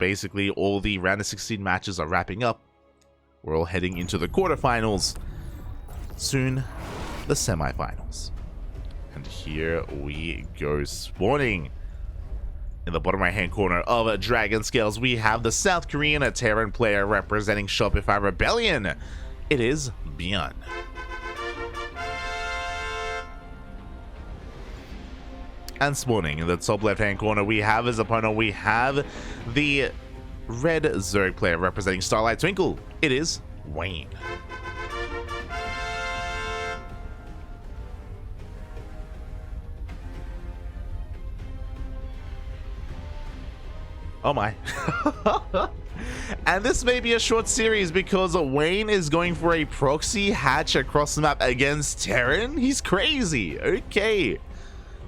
basically all the round of 16 matches are wrapping up. We're all heading into the quarterfinals. Soon, the semifinals. And here we go. Spawning in the bottom right hand corner of Dragon Scales, we have the South Korean Terran player representing Shopify Rebellion. It is ByuN. And spawning in the top left hand corner, we have his opponent. We have the red Zerg player representing Starlight Twinkle. It is Wayne. Oh my. And this may be a short series because Wayne is going for a proxy hatch across the map against Terran. He's crazy. Okay.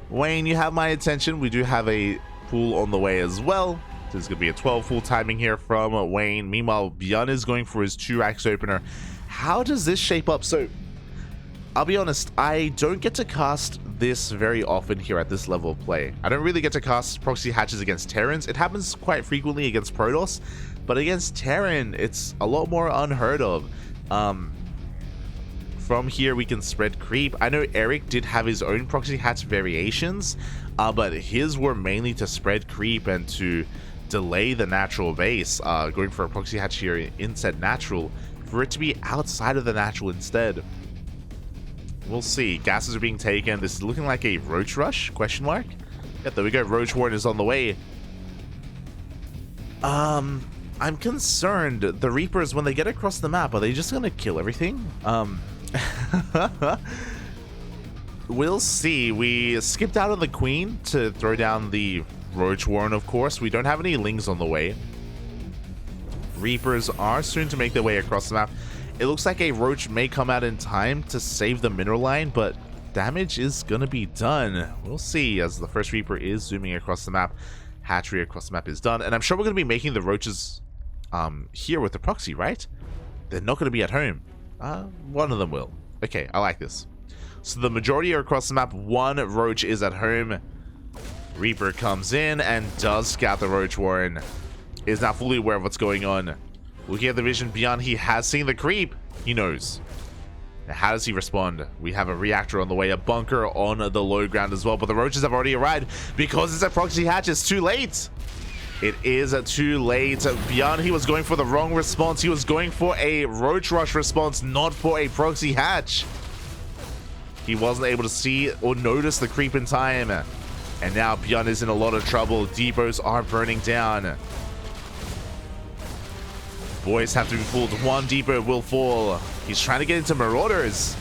Wayne, you have my attention. We do have a pool on the way as well. There's going to be a 12 full timing here from Wayne. Meanwhile, ByuN is going for his 2-axe opener. How does this shape up? So, I'll be honest, I don't get to cast this very often here at this level of play. I don't really get to cast proxy hatches against Terrans. It happens quite frequently against Protoss, but against Terran, it's a lot more unheard of. From here, we can spread creep. I know Eric did have his own proxy hatch variations, but his were mainly to spread creep and to delay the natural base. Going for a proxy hatch here in said natural, for it to be outside of the natural instead. We'll see. Gases are being taken. This is looking like a Roach Rush, question mark. Yep, there we go. Roach Warren is on the way. I'm concerned. The Reapers, when they get across the map, are they just going to kill everything? We'll see. We skipped out on the Queen to throw down the Roach Warren, of course. We don't have any Lings on the way. Reapers are soon to make their way across the map. It looks like a Roach may come out in time to save the mineral line, but damage is going to be done. We'll see as the first Reaper is zooming across the map. Hatchery across the map is done. And I'm sure we're going to be making the Roaches here with the proxy, right? They're not going to be at home. One of them will. Okay, I like this. So the majority are across the map. One Roach is at home. Reaper comes in and does scout the Roach Warren. Is now fully aware of what's going on. Looking at the vision ByuN, he has seen the creep. He knows. Now, how does he respond? We have a reactor on the way, a bunker on the low ground as well, but the Roaches have already arrived because it's a proxy hatch. It's too late. It is too late. ByuN, he was going for the wrong response. He was going for a Roach Rush response, not for a proxy hatch. He wasn't able to see or notice the creep in time. And now ByuN is in a lot of trouble. Depots are burning down. Boys have to be pulled. One depot will fall. He's trying to get into Marauders.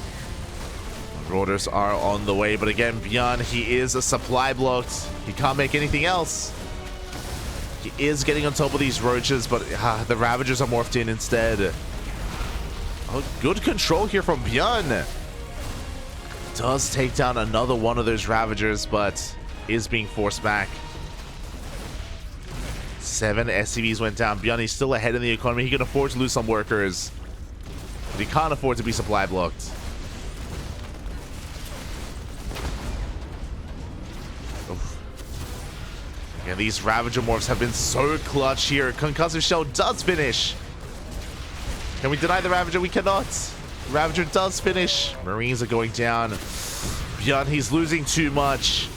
Marauders are on the way, but again, ByuN, he is a supply blocked. He can't make anything else. He is getting on top of these Roaches, but the Ravagers are morphed in instead. Oh, good control here from ByuN. Does take down another one of those Ravagers, but is being forced back. 7 SCVs went down. ByuN, he's still ahead in the economy. He can afford to lose some workers, but he can't afford to be supply blocked. And these Ravager morphs have been so clutch here. Concussive Shell does finish. Can we deny the Ravager? We cannot. Ravager does finish. Marines are going down. ByuN, he's losing too much.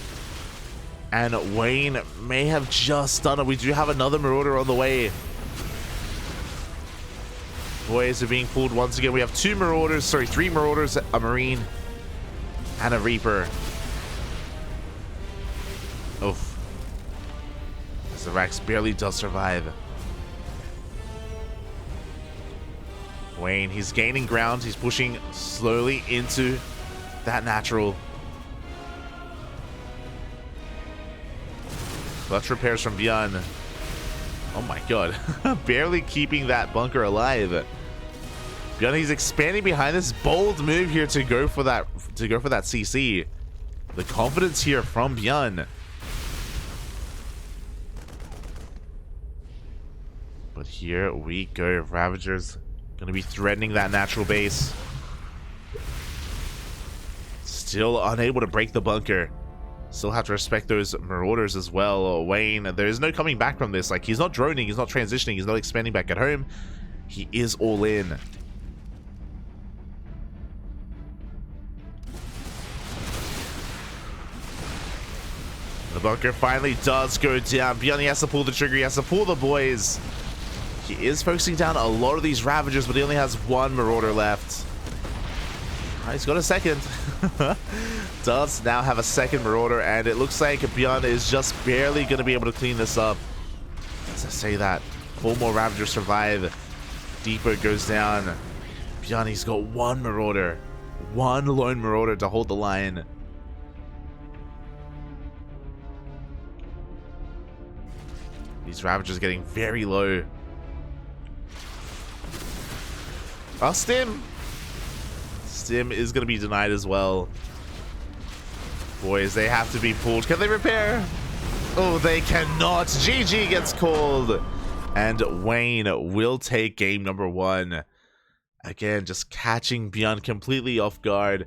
And Wayne may have just done it. We do have another Marauder on the way. Boys are being pulled once again. We have 2 Marauders, sorry, 3 Marauders, a Marine, and a Reaper. Oof. As the Rax barely does survive. Wayne, he's gaining ground. He's pushing slowly into that natural. Clutch repairs from ByuN. Oh my god. Barely keeping that bunker alive. ByuN, he's expanding behind this bold move here to go for that CC. The confidence here from ByuN. But here we go. Ravagers gonna be threatening that natural base. Still unable to break the bunker. Still have to respect those Marauders as well. Wayne, there is no coming back from this. Like, he's not droning, he's not transitioning, he's not expanding back at home. He is all in. The bunker finally does go down. ByuN has to pull the trigger, he has to pull the boys. He is focusing down a lot of these Ravagers, but he only has one Marauder left. He's got a second. Does now have a second Marauder, and it looks like ByuN is just barely going to be able to clean this up. As I say that, 4 more Ravagers survive. Depot goes down. ByuN, he's got one Marauder. One lone Marauder to hold the line. These Ravagers getting very low. Oh, Stim! Stim is going to be denied as well. Boys, they have to be pulled. Can they repair? Oh, they cannot. GG gets called. And Wayne will take game number 1. Again, just catching ByuN completely off guard.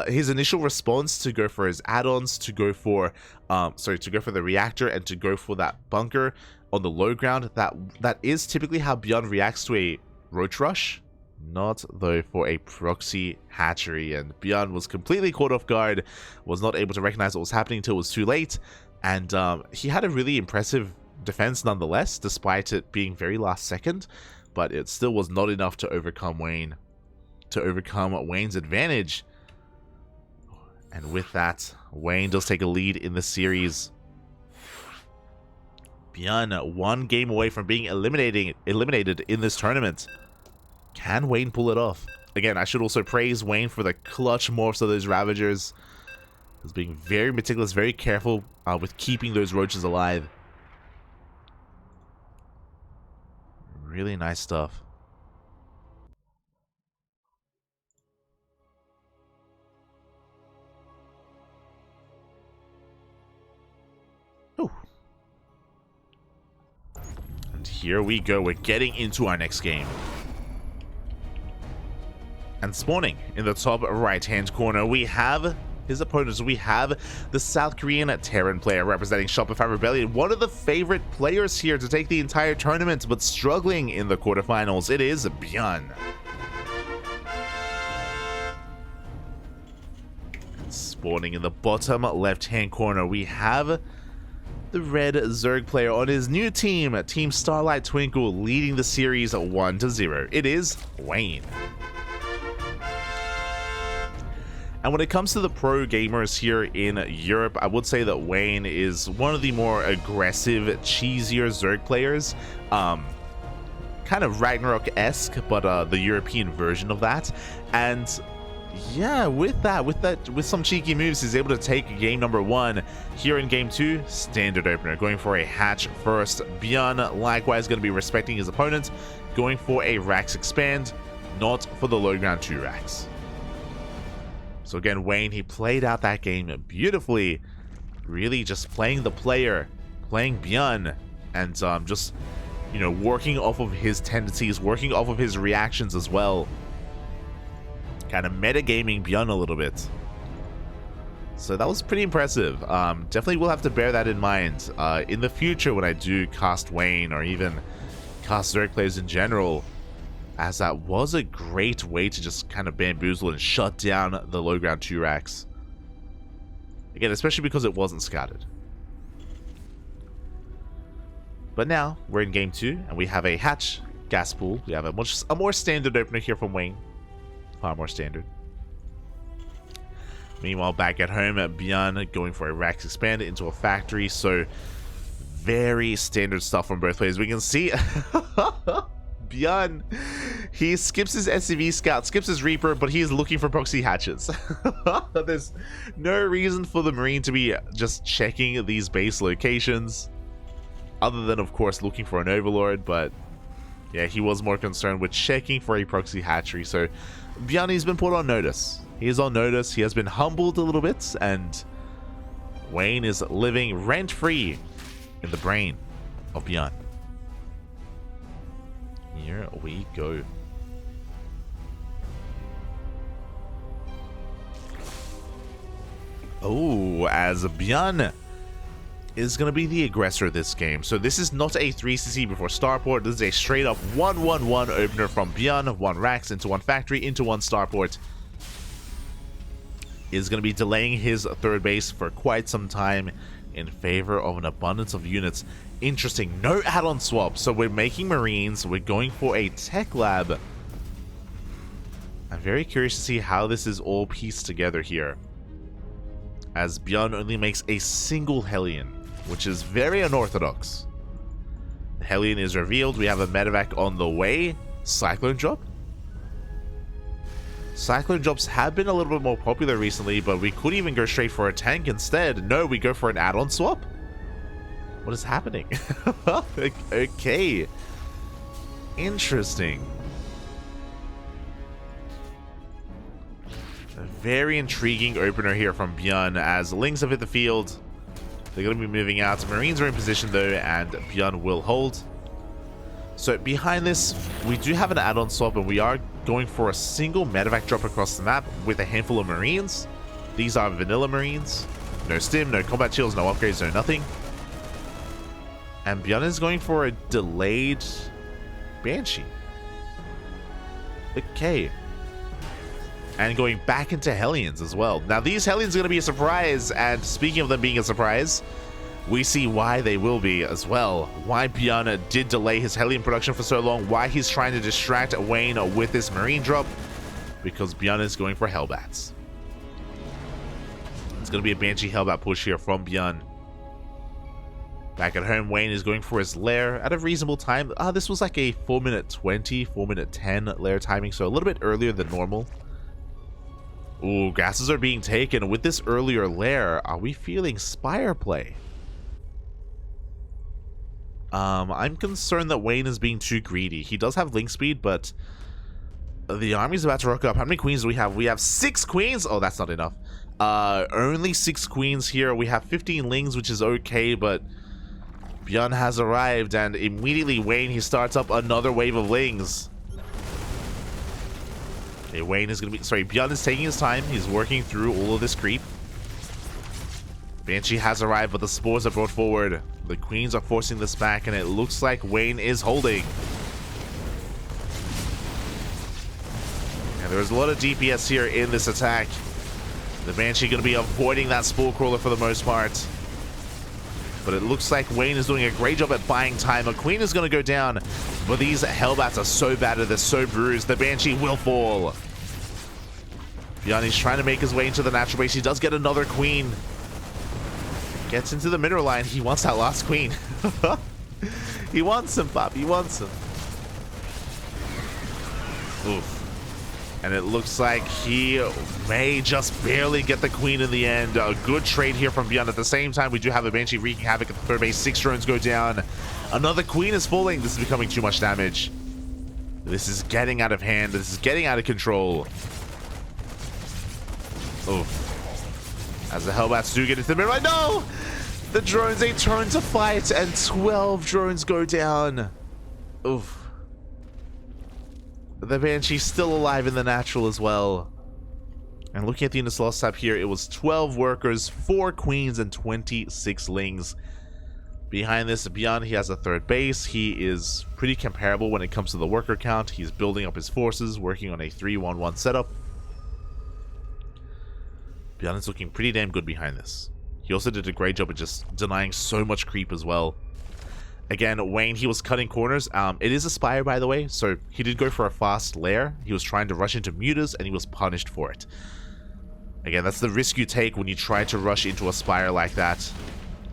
His initial response to go for his add-ons, to go for the reactor and to go for that bunker on the low ground, that is typically how ByuN reacts to a roach rush. Not, though, for a proxy hatchery, and ByuN was completely caught off guard, was not able to recognize what was happening until it was too late, and he had a really impressive defense nonetheless, despite it being very last second, but it still was not enough to overcome Wayne, to overcome Wayne's advantage. And with that, Wayne does take a lead in the series. ByuN 1 game away from being eliminated in this tournament. Can Wayne pull it off? Again, I should also praise Wayne for the clutch morphs of those Ravagers. He's being very meticulous, very careful with keeping those roaches alive. Really nice stuff. Ooh. And here we go. We're getting into our next game. And spawning in the top right-hand corner, we have his opponents. We have the South Korean Terran player representing Shopify Rebellion, one of the favorite players here to take the entire tournament, but struggling in the quarterfinals. It is ByuN. Spawning in the bottom left-hand corner, we have the red Zerg player on his new team, Team Starlight Twinkle, leading the series 1-0. It is Wayne. And when it comes to the pro gamers here in Europe, I would say that Wayne is one of the more aggressive, cheesier Zerg players. Kind of Ragnarok-esque, but the European version of that. And yeah, with some cheeky moves, he's able to take game number 1. Here in game 2, standard opener, going for a hatch first. ByuN likewise going to be respecting his opponent, going for a Rax expand, not for the low ground 2 Rax. So again, Wayne, he played out that game beautifully, really just playing the player, playing ByuN, and just, you know, working off of his tendencies, working off of his reactions as well. Kind of metagaming ByuN a little bit. So that was pretty impressive. Definitely will have to bear that in mind in the future when I do cast Wayne, or even cast Zerg players in general, as that was a great way to just kind of bamboozle and shut down the low ground 2 Rax. Again, especially because it wasn't scattered. But now we're in game 2, and we have a hatch gas pool. We have a more standard opener here from Wayne. Far more standard. Meanwhile, back at home, ByuN going for a Rax expand into a factory. So very standard stuff from both players. We can see ByuN, he skips his SCV scout, skips his Reaper, but he's looking for proxy hatches. There's no reason for the Marine to be just checking these base locations, other than, of course, looking for an Overlord. But yeah, he was more concerned with checking for a proxy hatchery. So ByuN, he's been put on notice. He is on notice. He has been humbled a little bit, and Wayne is living rent-free in the brain of ByuN. Here we go. Oh, as ByuN is going to be the aggressor this game. So this is not a 3cc before starport. This is a straight up 1-1-1 opener from ByuN. 1 racks into 1 factory into 1 starport. Is going to be delaying his third base for quite some time in favor of an abundance of units. Interesting. No add-on swap. So we're making Marines. We're going for a tech lab. I'm very curious to see how this is all pieced together here, as ByuN only makes a single Hellion, which is very unorthodox. The Hellion is revealed. We have a medevac on the way. Cyclone drop? Cyclone drops have been a little bit more popular recently, but we could even go straight for a tank instead. No, we go for an add-on swap? What is happening? Okay. Interesting. A very intriguing opener here from ByuN, as Lings have hit the field. They're going to be moving out. Marines are in position though, and ByuN will hold. So behind this, we do have an add-on swap, and we are going for a single medevac drop across the map with a handful of Marines. These are vanilla Marines. No stim, no combat shields, no upgrades, no nothing. And ByuN is going for a delayed Banshee. Okay. And going back into Hellions as well. Now these Hellions are going to be a surprise, and speaking of them being a surprise, we see why they will be as well. Why ByuN did delay his Hellion production for so long, why he's trying to distract Wayne with this Marine drop, because ByuN is going for Hellbats. It's going to be a Banshee Hellbat push here from ByuN. Back at home, Wayne is going for his lair at a reasonable time. This was like a 4-minute 20, 4-minute 10 lair timing, so a little bit earlier than normal. Ooh, gases are being taken. With this earlier lair, are we feeling Spire play? I'm concerned that Wayne is being too greedy. He does have link speed, but the army's about to rock up. How many queens do we have? We have 6 queens? Oh, that's not enough. Only 6 queens here. We have 15 lings, which is okay, but ByuN has arrived, and immediately Wayne, he starts up another wave of lings. Okay, Wayne is going to be... Sorry, ByuN is taking his time. He's working through all of this creep. Banshee has arrived, but the spores are brought forward. The queens are forcing this back, and it looks like Wayne is holding. And there's a lot of DPS here in this attack. The Banshee going to be avoiding that spore crawler for the most part. But it looks like Wayne is doing a great job at buying time. A queen is going to go down, but these Hellbats are so battered, they're so bruised. The Banshee will fall. ByuN is trying to make his way into the natural base. He does get another queen. Gets into the mineral line. He wants that last queen. He wants him, Pop. He wants him. Oof. And it looks like he may just barely get the queen in the end. A good trade here from ByuN. At the same time, we do have a Banshee wreaking havoc at the third base. 6 drones go down. Another queen is falling. This is becoming too much damage. This is getting out of hand. This is getting out of control. Oof. As the Hellbats do get into the middle. No! The drones, they turn to fight, and 12 drones go down. Oof. The Banshee's still alive in the natural as well. And looking at the units lost tab here, it was 12 workers, 4 queens, and 26 lings. Behind this, ByuN, he has a third base. He is pretty comparable when it comes to the worker count. He's building up his forces, working on a 3-1-1 setup. ByuN is looking pretty damn good behind this. He also did a great job of just denying so much creep as well. Again, Wayne, he was cutting corners. It is a Spire, by the way, so he did go for a fast lair. He was trying to rush into mutas, and he was punished for it. Again, that's the risk you take when you try to rush into a Spire like that.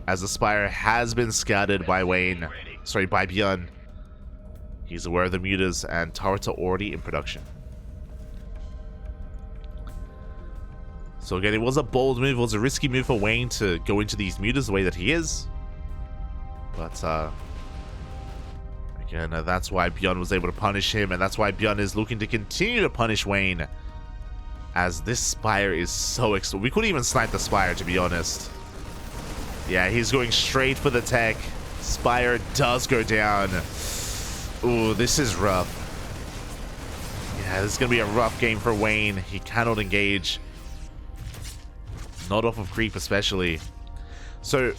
As the Spire has been scouted by Wayne, sorry, by ByuN. He's aware of the mutas, and turrets are already in production. So again, it was a bold move. It was a risky move for Wayne to go into these mutas the way that he is. But, again, that's why ByuN was able to punish him, and that's why ByuN is looking to continue to punish Wayne. As this Spire is so we couldn't even snipe the Spire, to be honest. Yeah, he's going straight for the tech. Spire does go down. Ooh, this is rough. Yeah, this is going to be a rough game for Wayne. He cannot engage. Not off of creep especially. So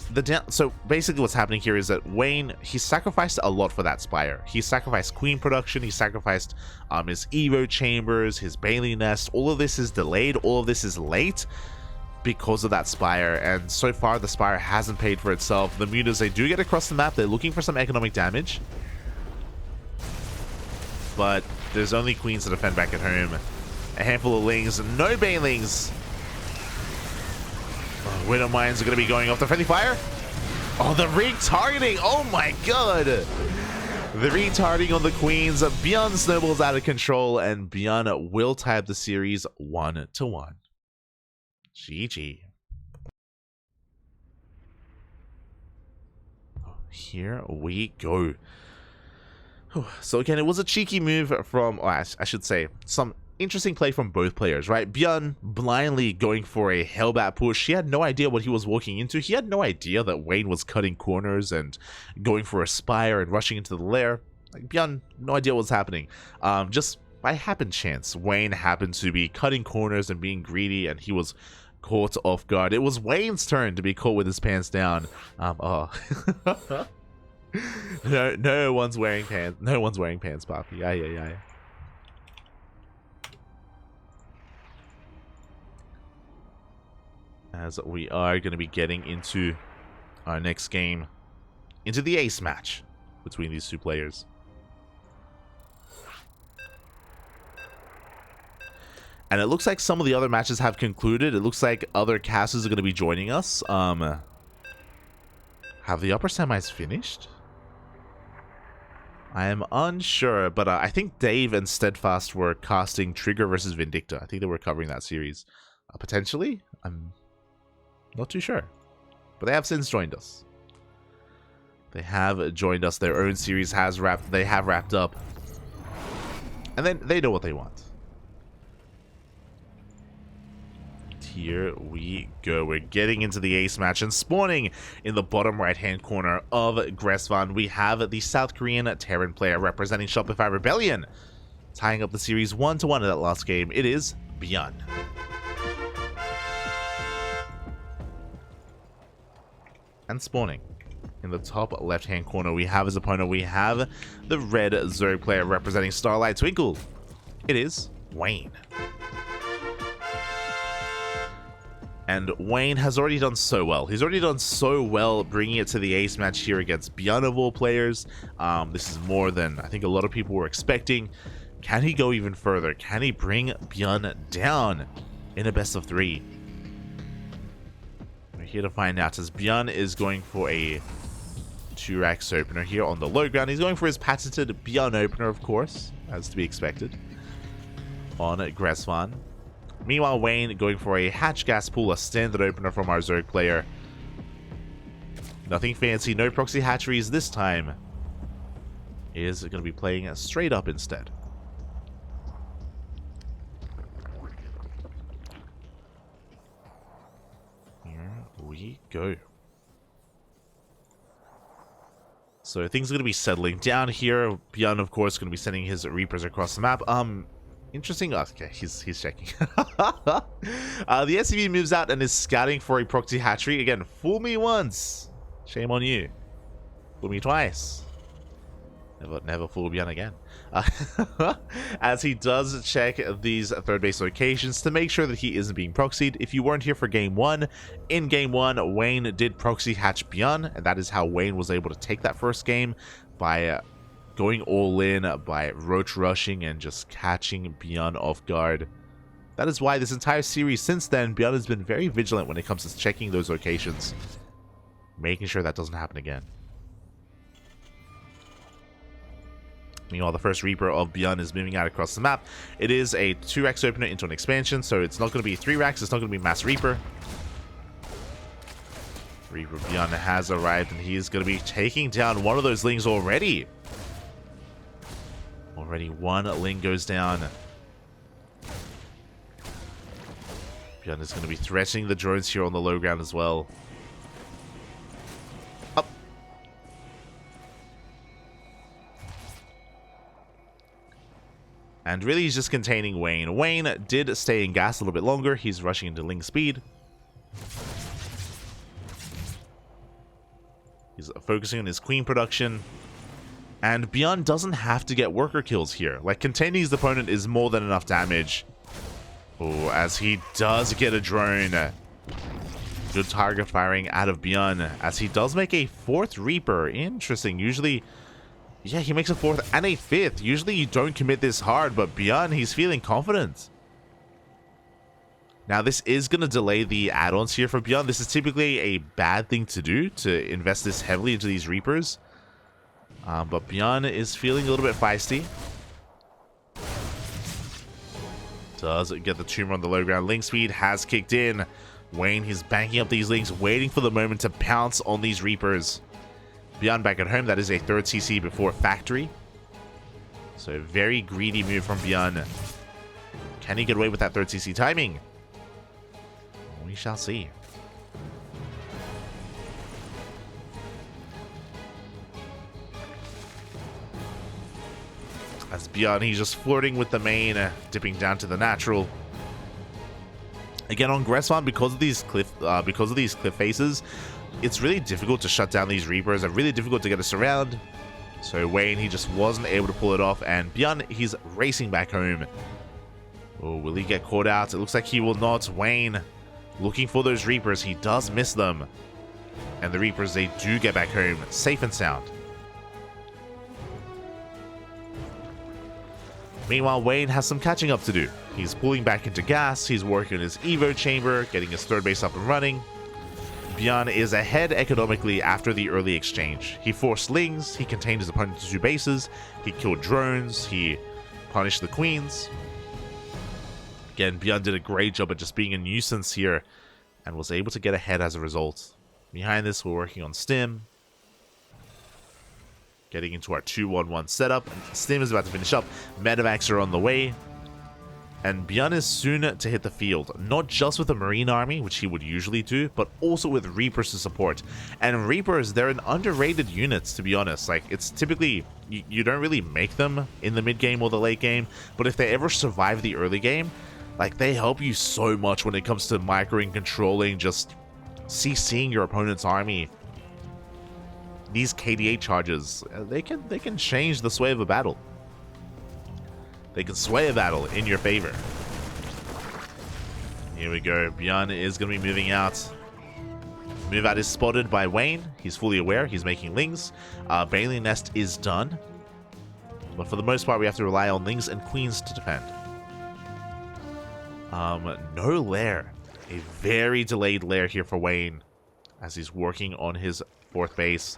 basically what's happening here is that Wayne, he sacrificed a lot for that Spire. He sacrificed Queen production, he sacrificed his Evo chambers, his Bailey nest. All of this is delayed, all of this is late because of that Spire, and so far the Spire hasn't paid for itself. The Mutas, they do get across the map, they're looking for some economic damage, but there's only Queens to defend back at home. A handful of Lings, no Banelings. Widow Mines are going to be going off the friendly fire. Oh, the retargeting. Oh my god. The retargeting on the Queens. ByuN snowballs out of control, and ByuN will tie up the series 1-1. GG. Here we go. So again, it was a cheeky move from, I should say, some interesting play from both players, right? ByuN blindly going for a Hellbat push. He had no idea what he was walking into. He had no idea that Wayne was cutting corners and going for a Spire and rushing into the lair. Like, ByuN, no idea what was happening. Just by happen chance, Wayne happened to be cutting corners and being greedy, and he was caught off guard. It was Wayne's turn to be caught with his pants down. No one's wearing pants. No one's wearing pants, Papi. Yeah. As we are going to be getting into our next game, into the ace match between these two players. And it looks like some of the other matches have concluded. It looks like other casters are going to be joining us. Have the upper semis finished? I am unsure, but I think Dave and Steadfast were casting Trigger versus Vindicta. I think they were covering that series. Potentially? I'm not too sure. But they have since joined us. They have joined us. Their own series has wrapped up. And then they know what they want. Here we go. We're getting into the ace match, and spawning in the bottom right hand corner of Gressvan, we have the South Korean Terran player representing Shopify Rebellion, tying up the series 1-1 in that last game. It is ByuN. And spawning in the top left hand corner, we have his opponent. We have the red Zerg player representing Starlight Twinkle. It is Wayne. And Wayne has already done so well. He's already done so well bringing it to the ace match here against ByuN of all players. This is more than I think a lot of people were expecting. Can he go even further? Can he bring ByuN down in a best of 3? We're here to find out, as ByuN is going for a 2-rax opener here on the low ground. He's going for his patented ByuN opener, of course, as to be expected, on Gressvan. Meanwhile, Wayne going for a hatch gas pool, a standard opener from our Zerg player. Nothing fancy, no proxy hatcheries this time. Is going to be playing straight up instead. Here we go. So things are going to be settling down here. ByuN, of course, going to be sending his Reapers across the map. Interesting. Okay, he's checking. The SCV moves out and is scouting for a proxy hatchery. Again, fool me once, shame on you. Fool me twice, never fool ByuN again. As he does check these third base locations to make sure that he isn't being proxied. If you weren't here for game 1, in game 1, Wayne did proxy hatch ByuN, and that is how Wayne was able to take that first game by going all in, by roach rushing and just catching ByuN off guard. That is why this entire series since then, ByuN has been very vigilant when it comes to checking those locations, making sure that doesn't happen again. Meanwhile, the first Reaper of ByuN is moving out across the map. It is a 2-rax opener into an expansion, so it's not going to be 3-rax, it's not going to be Mass Reaper. Reaper ByuN has arrived, and he is going to be taking down one of those Lings already. Already one Ling goes down. ByuN is going to be threatening the drones here on the low ground as well. Up. And really he's just containing Wayne. Wayne did stay in gas a little bit longer. He's rushing into Ling speed. focusing on his queen production. And ByuN doesn't have to get worker kills here. Like, containing his opponent is more than enough damage. Oh, as he does get a drone. Good target firing out of ByuN, as he does make a 4th Reaper. Interesting. Usually, yeah, he makes a 4th and a 5th. Usually you don't commit this hard, but ByuN, he's feeling confident. Now, this is going to delay the add-ons here for ByuN. This is typically a bad thing to do, to invest this heavily into these Reapers. But ByuN is feeling a little bit feisty. Does get the tumor on the low ground. Link speed has kicked in. Wayne, he's banking up these links, waiting for the moment to pounce on these Reapers. ByuN back at home, that is a 3rd CC before Factory. So a very greedy move from ByuN. Can he get away with that 3rd CC timing? We shall see. As ByuN, he's just flirting with the main, dipping down to the natural. Again, on Gressman, because of these cliff faces, it's really difficult to shut down these Reapers and really difficult to get us around. So Wayne, he just wasn't able to pull it off, and ByuN, he's racing back home. Oh, will he get caught out? It looks like he will not. Wayne, looking for those Reapers, he does miss them. And the Reapers, they do get back home, safe and sound. Meanwhile, Wayne has some catching up to do. He's pulling back into gas, he's working on his Evo chamber, getting his 3rd base up and running. ByuN is ahead economically after the early exchange. He forced Lings, he contained his opponent to 2 bases, he killed drones, he punished the queens. Again, ByuN did a great job at just being a nuisance here and was able to get ahead as a result. Behind this, we're working on Stim. Getting into our 2-1-1 setup. Stim is about to finish up. Medevacs are on the way. And ByuN is soon to hit the field. Not just with the Marine Army, which he would usually do, but also with Reapers to support. And Reapers, they're an underrated unit, to be honest. Like, it's typically, you don't really make them in the mid game or the late game. But if they ever survive the early game, like, they help you so much when it comes to microing, controlling, just CCing your opponent's army. These KDA charges, they can change the sway of a battle. They can sway a battle in your favor. Here we go. ByuN is going to be moving out. Move out is spotted by Wayne. He's fully aware. He's making Lings. Bailey Nest is done. But for the most part, we have to rely on Lings and Queens to defend. No lair. A very delayed lair here for Wayne as he's working on his 4th base.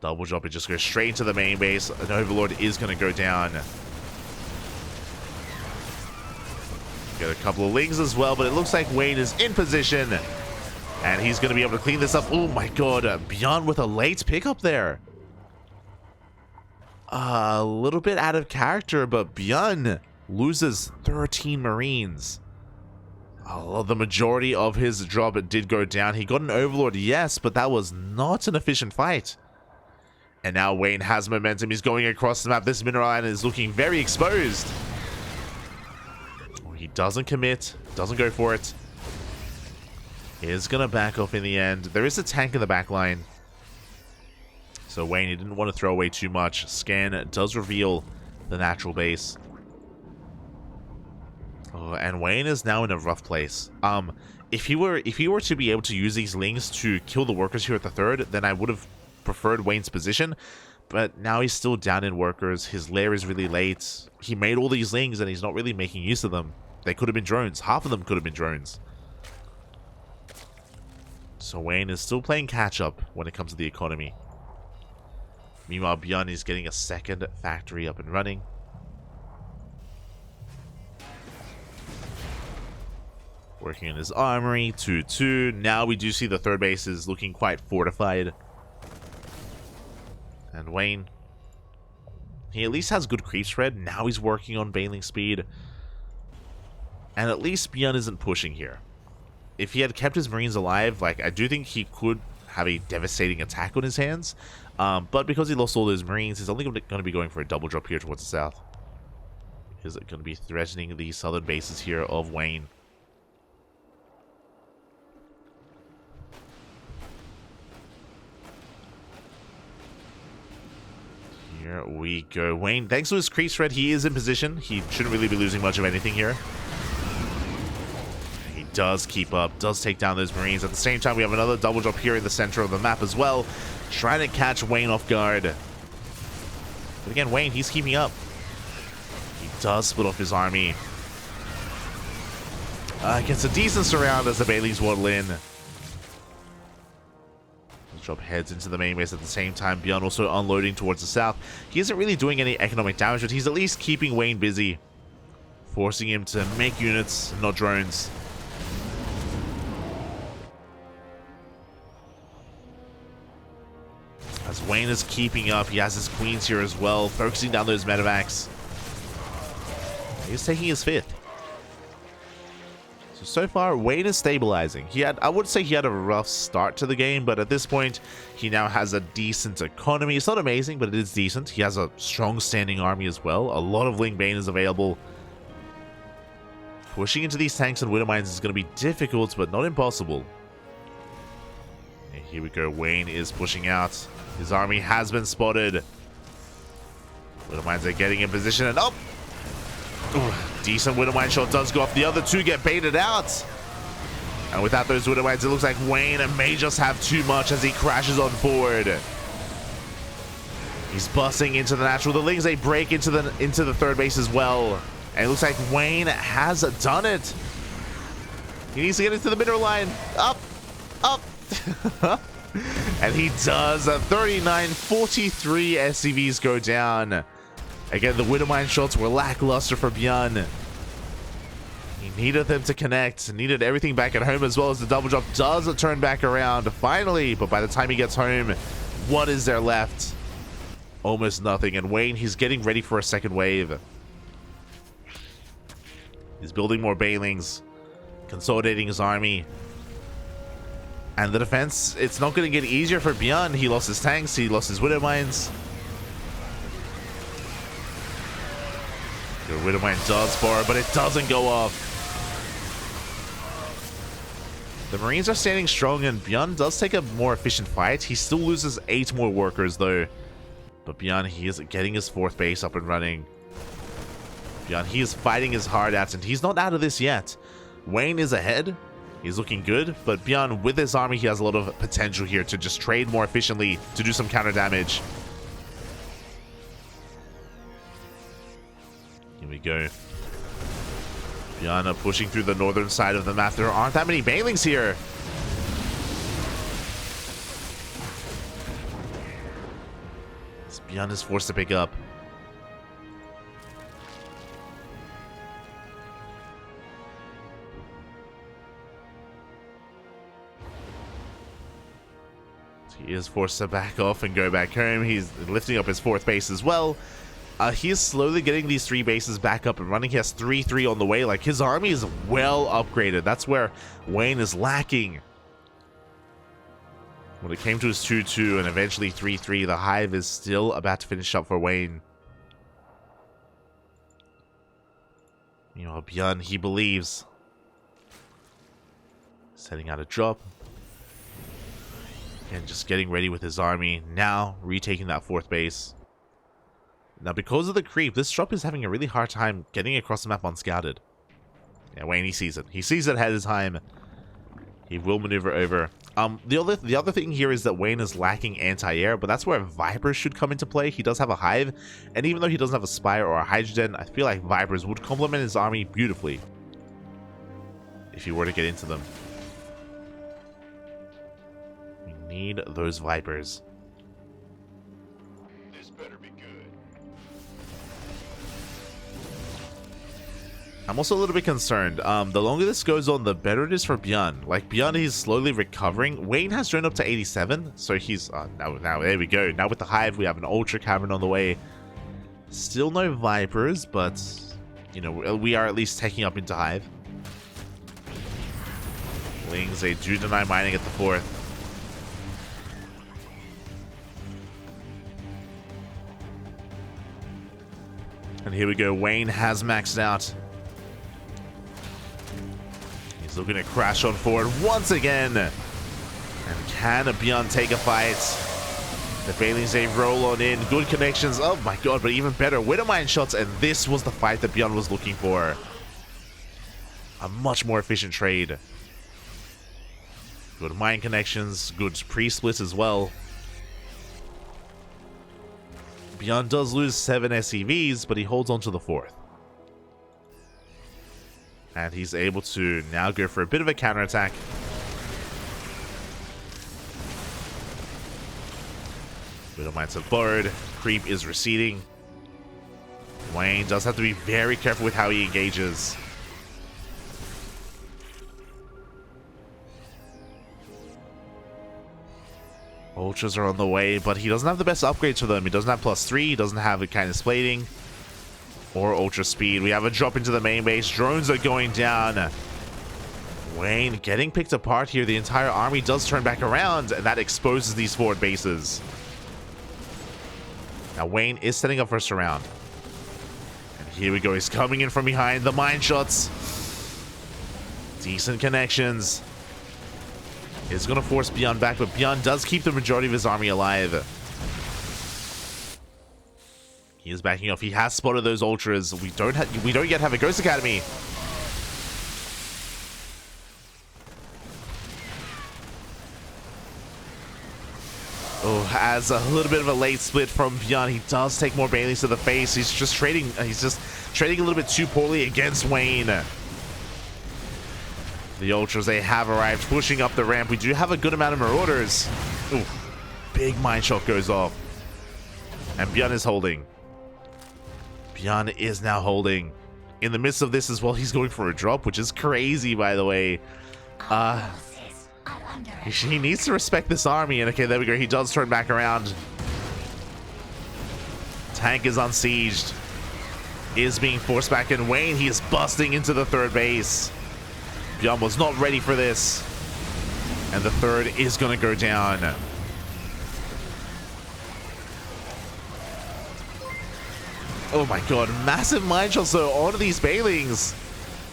Double jump, it just goes straight into the main base. An Overlord is going to go down. Get a couple of Lings as well, but it looks like Wayne is in position. And he's going to be able to clean this up. Oh my god, ByuN with a late pickup there. A little bit out of character, but ByuN loses 13 Marines. The majority of his drop did go down. He got an Overlord, yes, but that was not an efficient fight. And now Wayne has momentum. He's going across the map. This mineral island is looking very exposed. He doesn't commit. Doesn't go for it. He is going to back off in the end. There is a tank in the back line. So Wayne, he didn't want to throw away too much. Scan does reveal the natural base. Oh, and Wayne is now in a rough place. If he were to be able to use these Lings to kill the workers here at the 3rd, then I would have preferred Wayne's position, but now he's still down in workers. His lair is really late. He made all these Lings and he's not really making use of them. They could have been drones. Half of them could have been drones. So Wayne is still playing catch up when it comes to the economy. Meanwhile, ByuN is getting a 2nd factory up and running. Working in his armory, 2-2. Now we do see the 3rd base is looking quite fortified. And Wayne, he at least has good creep spread. Now he's working on bailing speed. And at least ByuN isn't pushing here. If he had kept his Marines alive, like, I do think he could have a devastating attack on his hands. But because he lost all those Marines, he's only going to be going for a double drop here towards the south. Is it going to be threatening the southern bases here of Wayne? Here we go. Wayne, thanks to his crease thread, he is in position. He shouldn't really be losing much of anything here. He does keep up, does take down those Marines. At the same time, we have another double drop here in the center of the map as well, trying to catch Wayne off guard. But again, Wayne, he's keeping up. He does split off his army. Gets a decent surround as the Baileys waddle in. Drop heads into the main base at the same time. ByuN also unloading towards the south. He isn't really doing any economic damage, but he's at least keeping Wayne busy, forcing him to make units, not drones. As Wayne is keeping up, he has his queens here as well, focusing down those medevacs. He's taking his 5th. So far, Wayne is stabilizing. I would say he had a rough start to the game, but at this point, he now has a decent economy. It's not amazing, but it is decent. He has a strong standing army as well. A lot of Ling Bane is available. Pushing into these tanks and Widow Mines is going to be difficult, but not impossible. And here we go. Wayne is pushing out. His army has been spotted. Widow Mines are getting in position, and decent Widow Mine shot does go off. The other two get baited out. And without those Widow Mines, it looks like Wayne may just have too much as he crashes on forward. He's busting into the natural. The Lings, they break into the 3rd base as well. And it looks like Wayne has done it. He needs to get into the middle line. Up. And he does. 39-43 SCVs go down. Again, the Widow Mine shots were lackluster for ByuN. He needed them to connect, needed everything back at home, as well as the double drop does turn back around finally. But by the time he gets home, what is there left? Almost nothing. And Wayne, he's getting ready for a second wave. He's building more Bailings, consolidating his army. And the defense, it's not going to get easier for ByuN. He lost his tanks, he lost his Widow Mines. The Widow Mine does borrow, but it doesn't go off. The Marines are standing strong, and ByuN does take a more efficient fight. He still loses 8 more workers, though. But ByuN, he is getting his 4th base up and running. ByuN, he is fighting his heart out, and he's not out of this yet. Wayne is ahead. He's looking good, but ByuN, with his army, he has a lot of potential here to just trade more efficiently, to do some counter damage. Here we go. ByuN pushing through the northern side of the map. There aren't that many Bailings here. ByuN is forced to pick up. He is forced to back off and go back home. He's lifting up his 4th base as well. He is slowly getting these 3 bases back up and running. He has 3-3 on the way. Like, his army is well upgraded. That's where Wayne is lacking. When it came to his 2-2 and eventually 3-3, the Hive is still about to finish up for Wayne. You know, ByuN, he believes. Setting out a drop. And just getting ready with his army. Now, retaking that 4th base. Now, because of the creep, this drop is having a really hard time getting across the map unscouted. Yeah, Wayne, he sees it. He sees it ahead of time. He will maneuver over. The other thing here is that Wayne is lacking anti-air, but that's where Vipers should come into play. He does have a Hive, and even though he doesn't have a Spire or a Hydrogen, I feel like Vipers would complement his army beautifully if he were to get into them. We need those Vipers. This better be good. I'm also a little bit concerned. The longer this goes on, the better it is for ByuN. Like, ByuN, he's slowly recovering. Wayne has drawn up to 87, so he's... now, there we go. Now with the Hive, we have an Ultra Cavern on the way. Still no Vipers, but, you know, we are at least taking up into Hive. Lings, they do deny mining at the 4th. And here we go. Wayne has maxed out. He's looking to crash on forward once again. And can ByuN take a fight? The Bailey's they roll on in. Good connections. Oh my god, but even better. Widow mine shots, and this was the fight that ByuN was looking for. A much more efficient trade. Good mine connections. Good pre-splits as well. ByuN does lose 7 SCVs, but he holds on to the 4th. And he's able to now go for a bit of a counterattack. Widow mines have borrowed. Creep is receding. Wayne does have to be very careful with how he engages. Ultras are on the way, but he doesn't have the best upgrades for them. He doesn't have +3, he doesn't have a kind of plating or ultra speed. We have a drop into the main base. Drones are going down. Wayne getting picked apart here. The entire army does turn back around, and that exposes these forward bases. Now Wayne is setting up for a surround. And here we go. He's coming in from behind. The mine shots. Decent connections. It's going to force ByuN back, but ByuN does keep the majority of his army alive. He is backing off. He has spotted those ultras. We don't yet have a Ghost Academy. Oh, as a little bit of a late split from ByuN, he does take more Baileys to the face. He's just trading a little bit too poorly against Wayne. The ultras, they have arrived, pushing up the ramp. We do have a good amount of marauders. Ooh, big mine shot goes off. And ByuN is holding. ByuN is now holding. In the midst of this as well, he's going for a drop, which is crazy, by the way. He needs to respect this army, and okay, there we go. He does turn back around. Tank is unsieged. Is being forced back in. Wayne, he is busting into the 3rd base. ByuN was not ready for this. And the 3rd is going to go down. Oh my god, massive mine shots though onto these Bailings.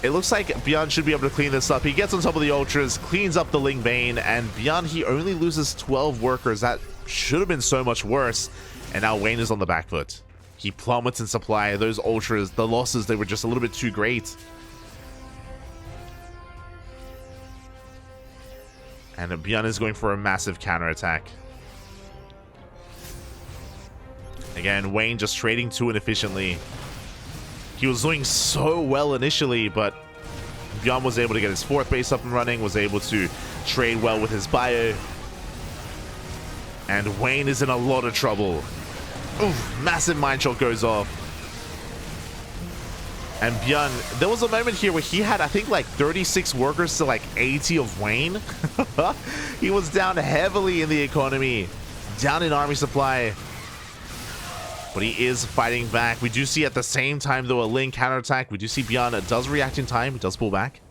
It looks like ByuN should be able to clean this up. He gets on top of the ultras, cleans up the Ling Bane, and ByuN, he only loses 12 workers. That should have been so much worse. And now Wayne is on the back foot. He plummets in supply. Those ultras, the losses, they were just a little bit too great. And ByuN is going for a massive counterattack. Again, Wayne just trading too inefficiently. He was doing so well initially, but ByuN was able to get his 4th base up and running, was able to trade well with his bio. And Wayne is in a lot of trouble. Oof, massive mine shot goes off. And ByuN, there was a moment here where he had, I think, like 36 workers to like 80 of Wayne. He was down heavily in the economy, down in army supply. But he is fighting back. We do see at the same time, though, a Ling counterattack. We do see ByuN does react in time. He does pull back.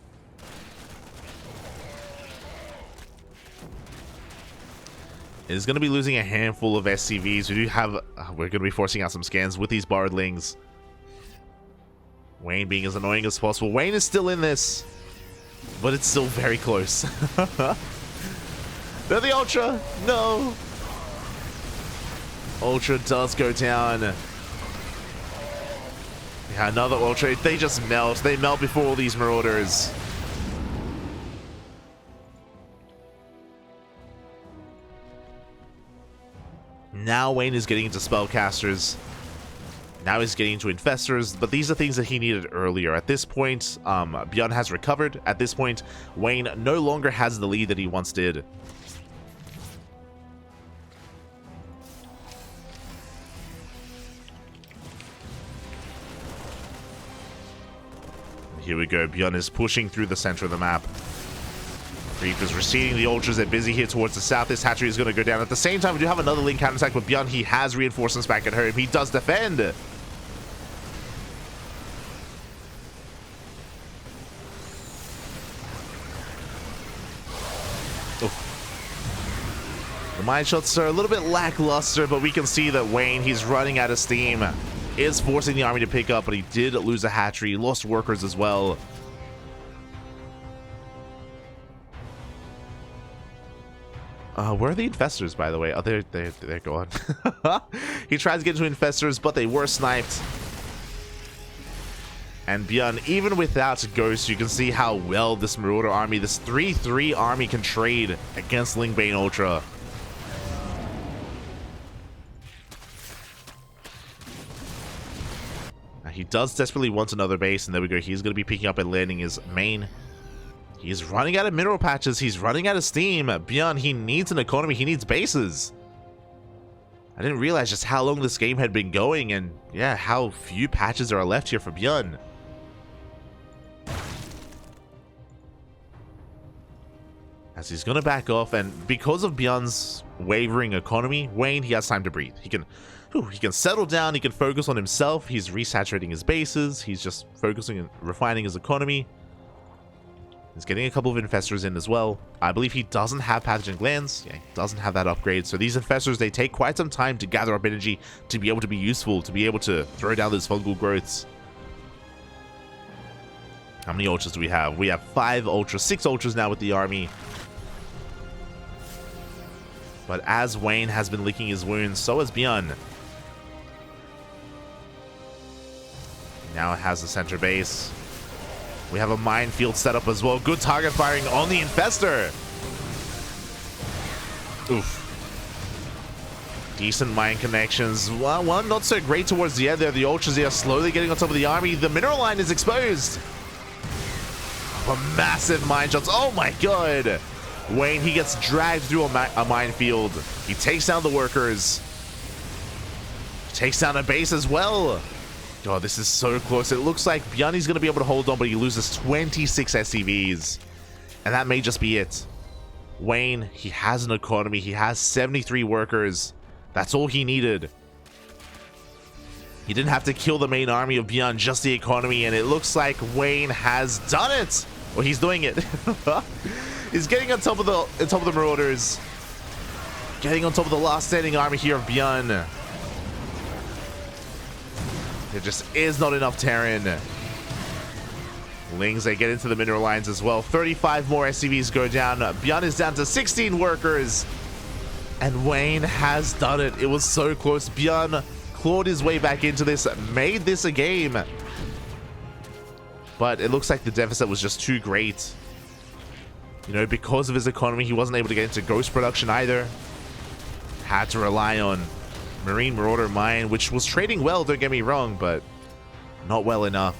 It is going to be losing a handful of SCVs. We do have... we're going to be forcing out some scans with these borrowed Lings. Wayne being as annoying as possible. Wayne is still in this, but it's still very close. They're the Ultra. No. Ultra does go down. Yeah, another Ultra. They just melt. They melt before all these Marauders. Now Wayne is getting into Spellcasters. Now he's getting into Infestors, but these are things that he needed earlier. At this point, ByuN has recovered. At this point, Wayne no longer has the lead that he once did. Here we go. ByuN is pushing through the center of the map. Creep is receding. The Ultras are busy here towards the south. This hatchery is going to go down. At the same time, we do have another Ling counterattack, but ByuN, he has reinforcements back at home. He does defend. The mine shots are a little bit lackluster, but we can see that Wayne, he's running out of steam. Is forcing the army to pick up, but he did lose a hatchery. He lost workers as well. Where are the infestors, by the way? Oh, they're gone. He tries to get into infestors, but they were sniped. And ByuN, even without Ghost, you can see how well this Marauder army, this 3-3 army, can trade against Lingbane Ultra. He does desperately want another base, and there we go. He's going to be picking up and landing his main. He's running out of mineral patches. He's running out of steam. ByuN, he needs an economy. He needs bases. I didn't realize just how long this game had been going, and yeah, how few patches there are left here for ByuN. As he's going to back off, and because of ByuN's wavering economy, Wayne, he has time to breathe. He can settle down, he can focus on himself. He's resaturating his bases, he's just focusing and refining his economy. He's getting a couple of infestors in as well. I believe he doesn't have pathogen glands. Yeah, he doesn't have that upgrade. So these infestors, they take quite some time to gather up energy to be able to be useful, to be able to throw down those fungal growths. How many ultras do we have? We have 5 ultras, 6 ultras now with the army. But as Wayne has been licking his wounds, so has ByuN. Now it has the center base. We have a minefield set up as well. Good target firing on the infestor. Oof. Decent mine connections. Well, one not so great towards the end there. The ultras are slowly getting on top of the army. The mineral line is exposed. A massive mine shots. Oh my god. Wayne, he gets dragged through a minefield. He takes down the workers. Takes down a base as well. Oh, this is so close. It looks like ByuN is going to be able to hold on, but he loses 26 SCVs. And that may just be it. Wayne, he has an economy. He has 73 workers. That's all he needed. He didn't have to kill the main army of ByuN, just the economy. And it looks like Wayne has done it. Well, he's doing it. He's getting on top of the Marauders. Getting on top of the last standing army here of ByuN. There just is not enough Terran. Lings, they get into the mineral lines as well. 35 more SCVs go down. ByuN is down to 16 workers. And Wayne has done it. It was so close. ByuN clawed his way back into this, made this a game. But it looks like the deficit was just too great. You know, because of his economy, he wasn't able to get into ghost production either. Had to rely on Marine Marauder Mine, which was trading well, don't get me wrong, but not well enough.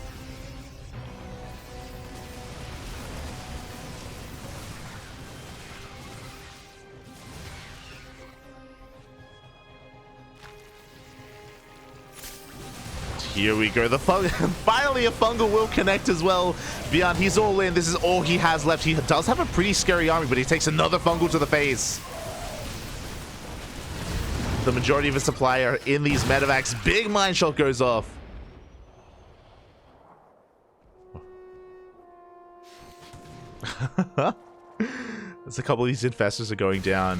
Here we go. Finally a fungal will connect as well. ByuN, he's all in. This is all he has left. He does have a pretty scary army, but he takes another fungal to the face. The majority of his supply are in these medevacs. Big mine shot goes off. There's a couple of these infestors are going down.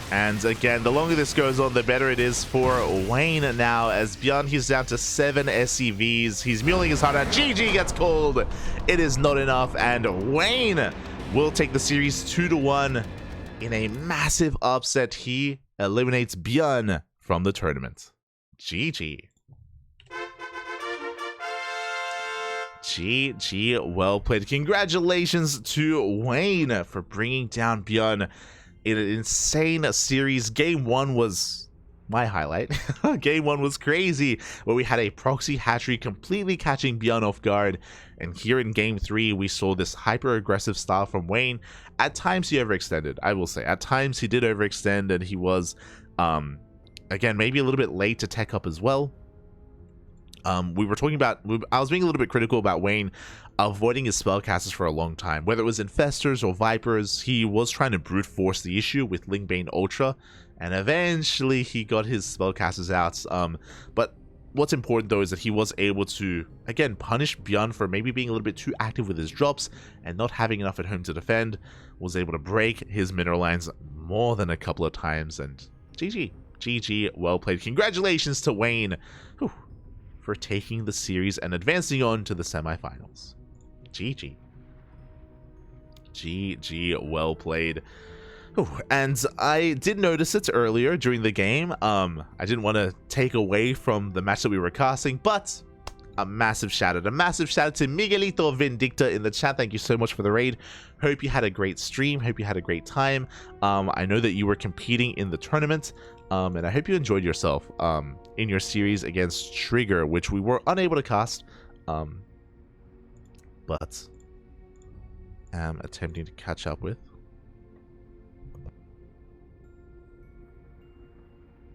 And again, the longer this goes on, the better it is for Wayne now. As ByuN, he's down to 7 SCVs. He's muling his heart out. GG gets called. It is not enough. And Wayne will take the series 2-1 in a massive upset. He eliminates ByuN from the tournament. GG. GG, well played. Congratulations to Wayne for bringing down ByuN in an insane series. Game 1 was my highlight. Game 1 was crazy, where we had a proxy hatchery completely catching ByuN off guard. And here in Game 3, we saw this hyper-aggressive style from Wayne. At times, he overextended, I will say. At times, he did overextend, and he was, again, maybe a little bit late to tech up as well. We were talking about, I was being a little bit critical about Wayne avoiding his spellcasters for a long time. Whether it was Infestors or Vipers, he was trying to brute force the issue with Lingbane Ultra, and eventually he got his spellcasters out. But what's important though is that he was able to, again, punish ByuN for maybe being a little bit too active with his drops and not having enough at home to defend. Was able to break his mineral lines more than a couple of times, and GG, well played. Congratulations to Wayne for taking the series and advancing on to the semifinals. GG. GG, well played. Ooh, and I did notice it earlier during the game. I didn't want to take away from the match that we were casting, but a massive shout out to Miguelito Vindicta in the chat. Thank you so much for the raid. Hope you had a great stream. Hope you had a great time. I know that you were competing in the tournament, and I hope you enjoyed yourself in your series against Trigger, which we were unable to cast, but am attempting to catch up with.